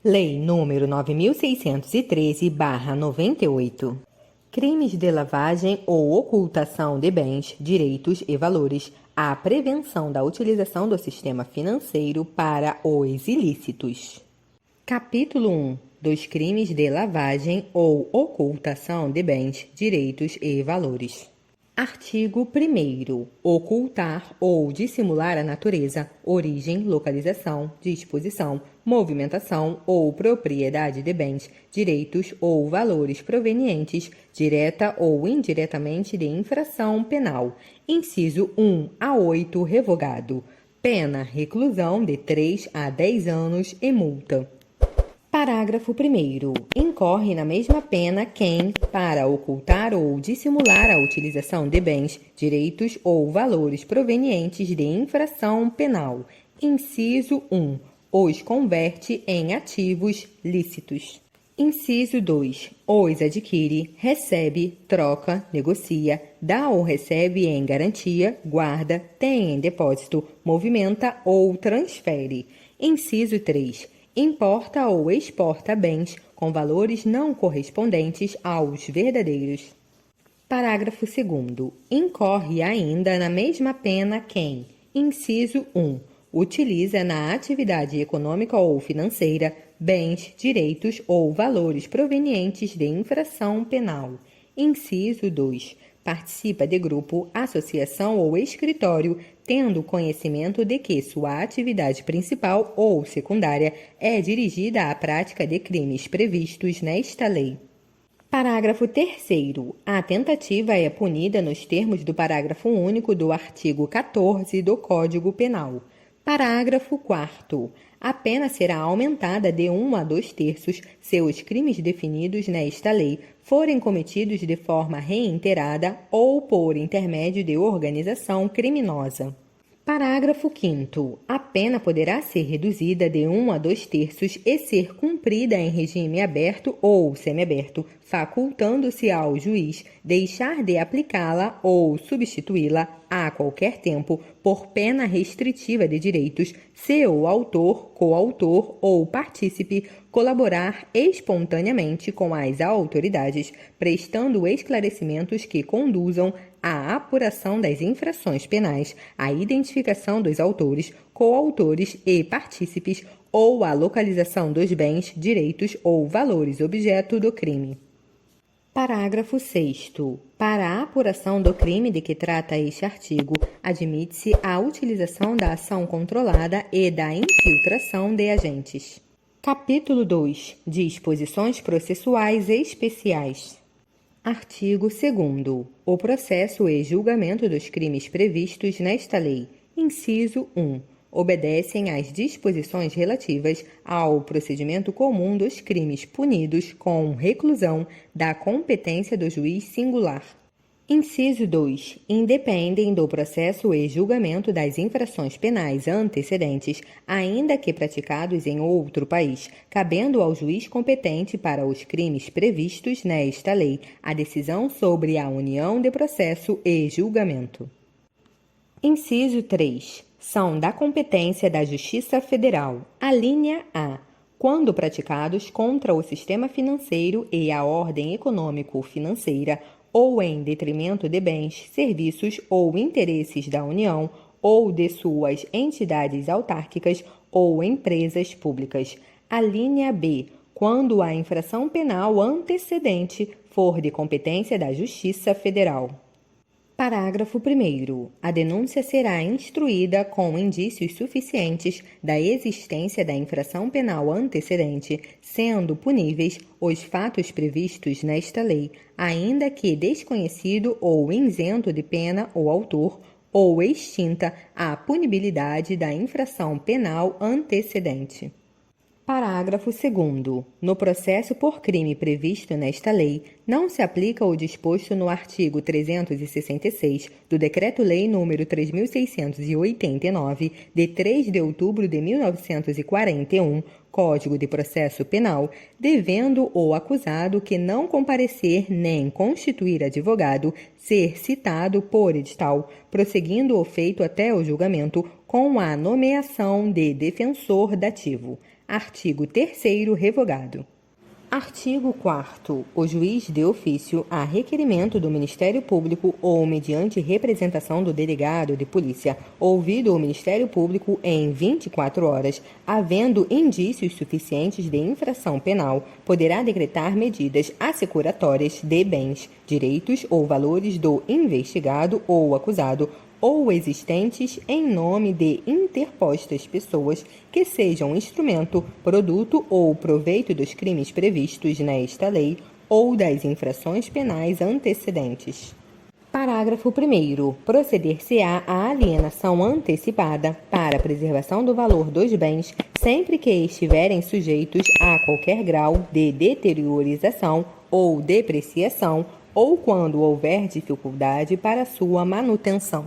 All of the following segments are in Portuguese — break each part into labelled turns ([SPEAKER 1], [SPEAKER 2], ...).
[SPEAKER 1] Lei nº 9.613/98. Crimes de lavagem ou ocultação de bens, direitos e valores, a prevenção da utilização do sistema financeiro para os ilícitos. Capítulo 1 dos crimes de lavagem ou ocultação de bens, direitos e valores. Artigo 1º. Ocultar ou dissimular a natureza, origem, localização, disposição, movimentação ou propriedade de bens, direitos ou valores provenientes, direta ou indiretamente, de infração penal. Inciso 1 a 8, revogado. Pena: reclusão de 3 a 10 anos e multa. Parágrafo 1º. Incorre na mesma pena quem, para ocultar ou dissimular a utilização de bens, direitos ou valores provenientes de infração penal. Inciso 1. Os converte em ativos lícitos. Inciso 2. Os adquire, recebe, troca, negocia, dá ou recebe em garantia, guarda, tem em depósito, movimenta ou transfere. Inciso 3. Importa ou exporta bens com valores não correspondentes aos verdadeiros. Parágrafo 2º. Incorre ainda na mesma pena quem, inciso 1, utiliza na atividade econômica ou financeira bens, direitos ou valores provenientes de infração penal. Inciso 2. Participa de grupo, associação ou escritório, tendo conhecimento de que sua atividade principal ou secundária é dirigida à prática de crimes previstos nesta lei. Parágrafo 3º. A tentativa é punida nos termos do parágrafo único do artigo 14 do Código Penal. Parágrafo 4º. A pena será aumentada de 1 a 2/3 se os crimes definidos nesta lei forem cometidos de forma reiterada ou por intermédio de organização criminosa. Parágrafo 5º. A pena poderá ser reduzida de 1 a 2/3 e ser cumprida em regime aberto ou semiaberto, facultando-se ao juiz deixar de aplicá-la ou substituí-la a qualquer tempo por pena restritiva de direitos, se o autor, coautor ou partícipe colaborar espontaneamente com as autoridades, prestando esclarecimentos que conduzam à apuração das infrações penais, à identificação dos autores, coautores e partícipes ou à localização dos bens, direitos ou valores objeto do crime. Parágrafo 6º. Para a apuração do crime de que trata este artigo, admite-se a utilização da ação controlada e da infiltração de agentes. Capítulo 2. Disposições processuais especiais. Artigo 2º. O processo e julgamento dos crimes previstos nesta lei. Inciso 1. Obedecem às disposições relativas ao procedimento comum dos crimes punidos com reclusão da competência do juiz singular. Inciso 2. Independem do processo e julgamento das infrações penais antecedentes, ainda que praticados em outro país, cabendo ao juiz competente para os crimes previstos nesta lei a decisão sobre a união de processo e julgamento. Inciso 3. São da competência da Justiça Federal. Alínea A. Quando praticados contra o sistema financeiro e a ordem econômico-financeira, ou em detrimento de bens, serviços ou interesses da União ou de suas entidades autárquicas ou empresas públicas. Alínea B. Quando a infração penal antecedente for de competência da Justiça Federal. Parágrafo 1º. A denúncia será instruída com indícios suficientes da existência da infração penal antecedente, sendo puníveis os fatos previstos nesta lei, ainda que desconhecido ou isento de pena o autor, ou extinta a punibilidade da infração penal antecedente. Parágrafo 2º. No processo por crime previsto nesta lei, não se aplica o disposto no artigo 366 do Decreto-Lei nº 3.689, de 3 de outubro de 1941, Código de Processo Penal, devendo o acusado que não comparecer nem constituir advogado ser citado por edital, prosseguindo o feito até o julgamento com a nomeação de defensor dativo. Artigo 3º revogado. Artigo 4º. O juiz de ofício, a requerimento do Ministério Público ou mediante representação do delegado de polícia, ouvido o Ministério Público em 24 horas, havendo indícios suficientes de infração penal, poderá decretar medidas assecuratórias de bens, direitos ou valores do investigado ou acusado, ou existentes em nome de interpostas pessoas que sejam instrumento, produto ou proveito dos crimes previstos nesta lei ou das infrações penais antecedentes. Parágrafo 1º. Proceder-se-á à alienação antecipada para a preservação do valor dos bens, sempre que estiverem sujeitos a qualquer grau de deteriorização ou depreciação, ou quando houver dificuldade para sua manutenção.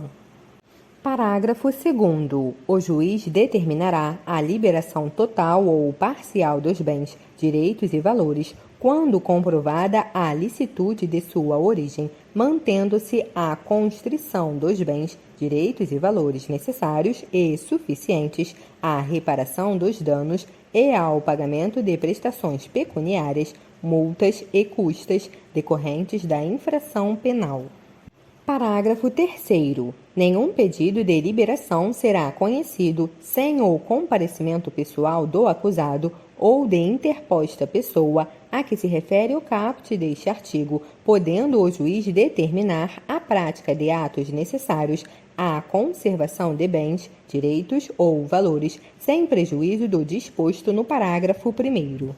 [SPEAKER 1] Parágrafo 2º. O juiz determinará a liberação total ou parcial dos bens, direitos e valores, quando comprovada a licitude de sua origem, mantendo-se a constrição dos bens, direitos e valores necessários e suficientes à reparação dos danos e ao pagamento de prestações pecuniárias, multas e custas decorrentes da infração penal. Parágrafo 3º. Nenhum pedido de liberação será conhecido sem o comparecimento pessoal do acusado ou de interposta pessoa a que se refere o caput deste artigo, podendo o juiz determinar a prática de atos necessários à conservação de bens, direitos ou valores, sem prejuízo do disposto no parágrafo 1º.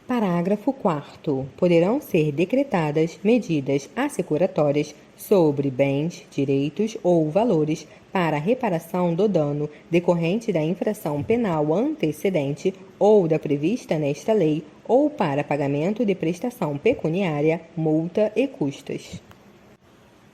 [SPEAKER 1] Parágrafo 4º. Poderão ser decretadas medidas assecuratórias sobre bens, direitos ou valores para reparação do dano decorrente da infração penal antecedente ou da prevista nesta lei ou para pagamento de prestação pecuniária, multa e custas.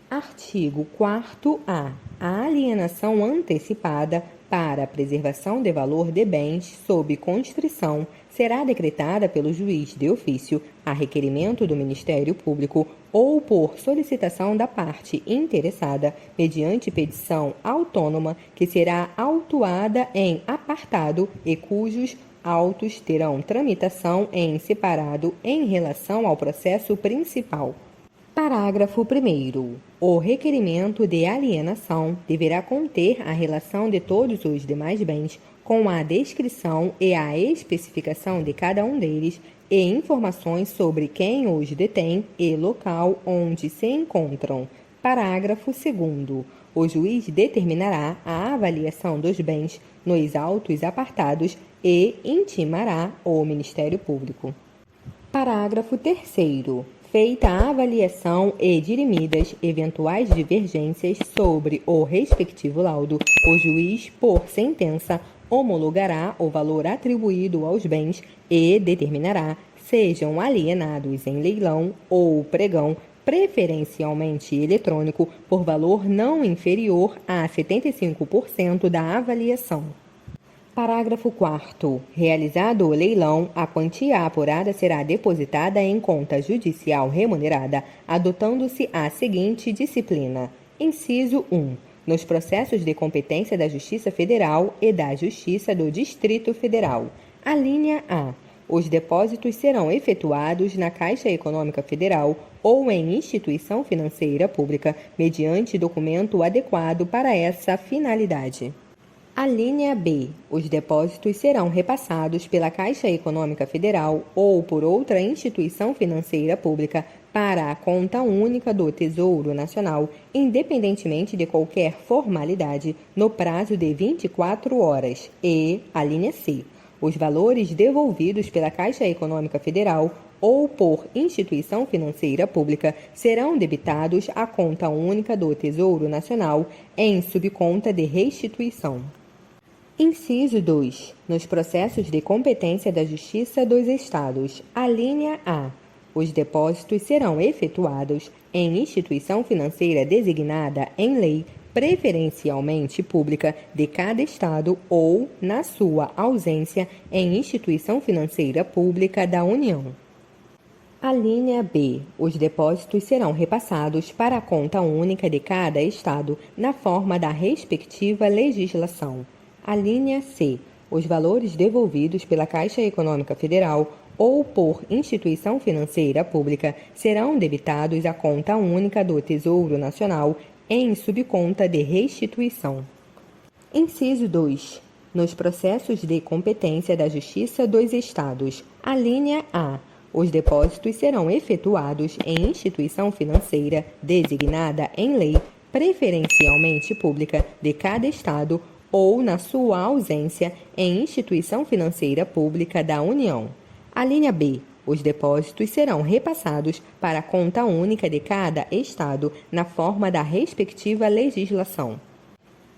[SPEAKER 1] Artigo 4º-A. A alienação antecipada para a preservação de valor de bens sob constrição será decretada pelo juiz de ofício, a requerimento do Ministério Público ou por solicitação da parte interessada, mediante petição autônoma que será autuada em apartado e cujos autos terão tramitação em separado em relação ao processo principal. Parágrafo 1º. O requerimento de alienação deverá conter a relação de todos os demais bens com a descrição e a especificação de cada um deles e informações sobre quem os detém e local onde se encontram. Parágrafo 2º. O juiz determinará a avaliação dos bens nos autos apartados e intimará o Ministério Público. Parágrafo 3º. Feita a avaliação e dirimidas eventuais divergências sobre o respectivo laudo, o juiz, por sentença, homologará o valor atribuído aos bens e determinará, sejam alienados em leilão ou pregão, preferencialmente eletrônico, por valor não inferior a 75% da avaliação. Parágrafo 4º. Realizado o leilão, a quantia apurada será depositada em conta judicial remunerada, adotando-se a seguinte disciplina. Inciso 1. Nos processos de competência da Justiça Federal e da Justiça do Distrito Federal. A linha A. Os depósitos serão efetuados na Caixa Econômica Federal ou em instituição financeira pública, mediante documento adequado para essa finalidade. A linha B. Os depósitos serão repassados pela Caixa Econômica Federal ou por outra instituição financeira pública para a conta única do Tesouro Nacional, independentemente de qualquer formalidade, no prazo de 24 horas. E a linha C. Os valores devolvidos pela Caixa Econômica Federal ou por instituição financeira pública serão debitados à conta única do Tesouro Nacional em subconta de restituição. Inciso 2. Nos processos de competência da Justiça dos Estados, a linha A. Os depósitos serão efetuados em instituição financeira designada em lei, preferencialmente pública, de cada Estado ou, na sua ausência, em instituição financeira pública da União. A linha B. Os depósitos serão repassados para a conta única de cada Estado, na forma da respectiva legislação. A linha C. os valores devolvidos pela Caixa Econômica Federal ou por instituição financeira pública serão debitados à conta única do Tesouro Nacional em subconta de restituição. Inciso 2. Nos processos de competência da Justiça dos Estados, a linha A, os depósitos serão efetuados em instituição financeira designada em lei, preferencialmente pública, de cada Estado ou, na sua ausência, em instituição financeira pública da União. A linha B. Os depósitos serão repassados para a conta única de cada Estado na forma da respectiva legislação.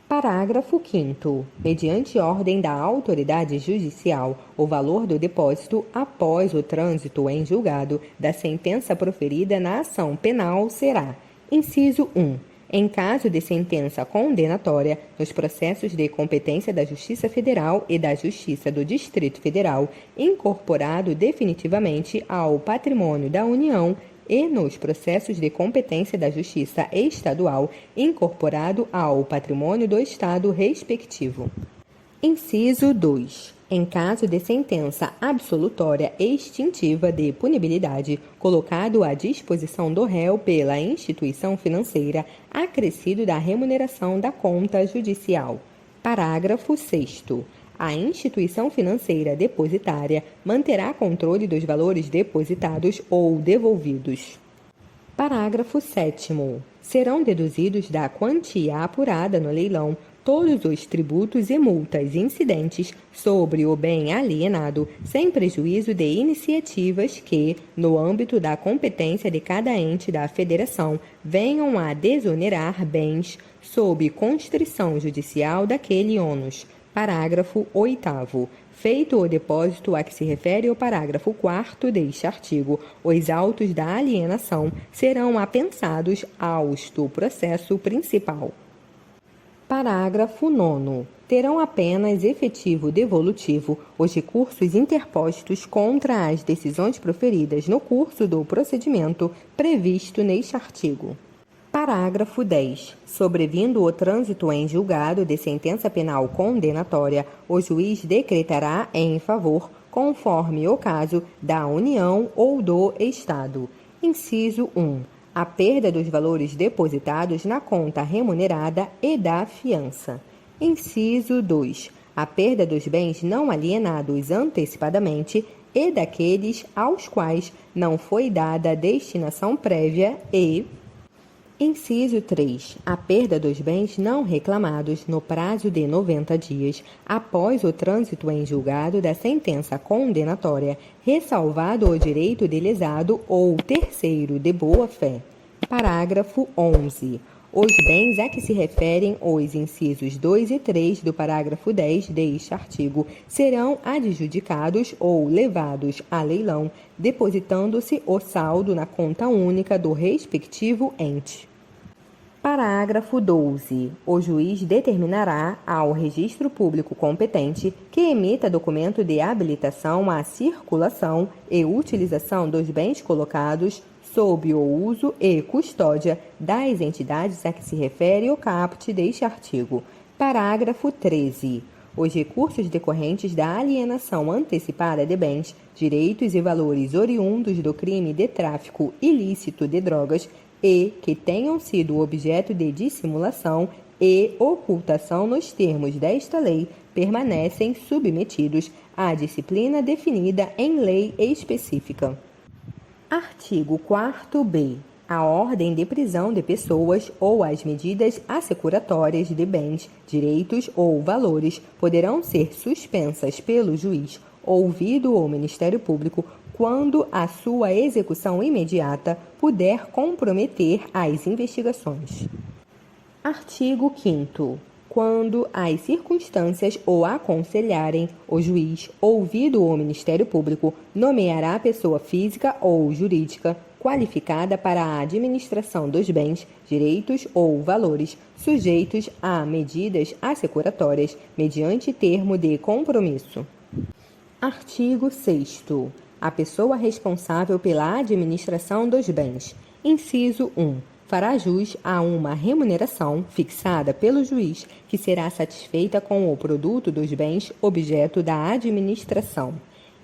[SPEAKER 1] Parágrafo 5º. Mediante ordem da autoridade judicial, o valor do depósito após o trânsito em julgado da sentença proferida na ação penal será: inciso 1. Em caso de sentença condenatória, nos processos de competência da Justiça Federal e da Justiça do Distrito Federal, incorporado definitivamente ao patrimônio da União, e nos processos de competência da Justiça Estadual, incorporado ao patrimônio do Estado respectivo. Inciso 2. Em caso de sentença absolutória extintiva de punibilidade, colocado à disposição do réu pela instituição financeira, acrescido da remuneração da conta judicial. Parágrafo 6º. A instituição financeira depositária manterá controle dos valores depositados ou devolvidos. Parágrafo 7º. Serão deduzidos da quantia apurada no leilão todos os tributos e multas incidentes sobre o bem alienado, sem prejuízo de iniciativas que, no âmbito da competência de cada ente da Federação, venham a desonerar bens sob constrição judicial daquele ônus. Parágrafo 8º. Feito o depósito a que se refere o parágrafo 4º deste artigo, os autos da alienação serão apensados aos do processo principal. Parágrafo 9º. Terão apenas efetivo devolutivo os recursos interpostos contra as decisões proferidas no curso do procedimento previsto neste artigo. Parágrafo 10. Sobrevindo o trânsito em julgado de sentença penal condenatória, o juiz decretará em favor, conforme o caso, da União ou do Estado. Inciso 1. A perda dos valores depositados na conta remunerada e da fiança. Inciso 2. A perda dos bens não alienados antecipadamente e daqueles aos quais não foi dada destinação prévia e... Inciso 3. A perda dos bens não reclamados no prazo de 90 dias após o trânsito em julgado da sentença condenatória, ressalvado o direito de lesado ou terceiro de boa-fé. Parágrafo 11. Os bens a que se referem os incisos 2 e 3 do parágrafo 10 deste artigo serão adjudicados ou levados a leilão, depositando-se o saldo na conta única do respectivo ente. Parágrafo 12. O juiz determinará ao registro público competente que emita documento de habilitação à circulação e utilização dos bens colocados sob o uso e custódia das entidades a que se refere o caput deste artigo. Parágrafo 13. Os recursos decorrentes da alienação antecipada de bens, direitos e valores oriundos do crime de tráfico ilícito de drogas e que tenham sido objeto de dissimulação e ocultação nos termos desta lei permanecem submetidos à disciplina definida em lei específica. Artigo 4º. A ordem de prisão de pessoas ou as medidas assecuratórias de bens, direitos ou valores poderão ser suspensas pelo juiz, ouvido o Ministério Público, quando a sua execução imediata puder comprometer as investigações. Artigo 5º. Quando as circunstâncias o aconselharem, o juiz, ouvido o Ministério Público, nomeará pessoa física ou jurídica qualificada para a administração dos bens, direitos ou valores sujeitos a medidas assecuratórias mediante termo de compromisso. Artigo 6º. A pessoa responsável pela administração dos bens. Inciso 1. fará jus a uma remuneração fixada pelo juiz, que será satisfeita com o produto dos bens objeto da administração.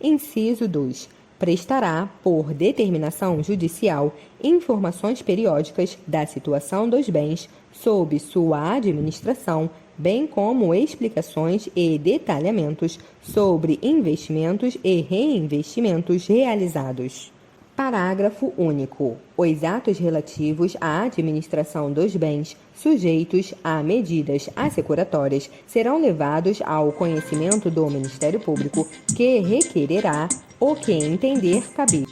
[SPEAKER 1] Inciso 2. Prestará, por determinação judicial, informações periódicas da situação dos bens sob sua administração, bem como explicações e detalhamentos sobre investimentos e reinvestimentos realizados. Parágrafo único. Os atos relativos à administração dos bens sujeitos a medidas assecuratórias serão levados ao conhecimento do Ministério Público, que requererá o que entender cabível.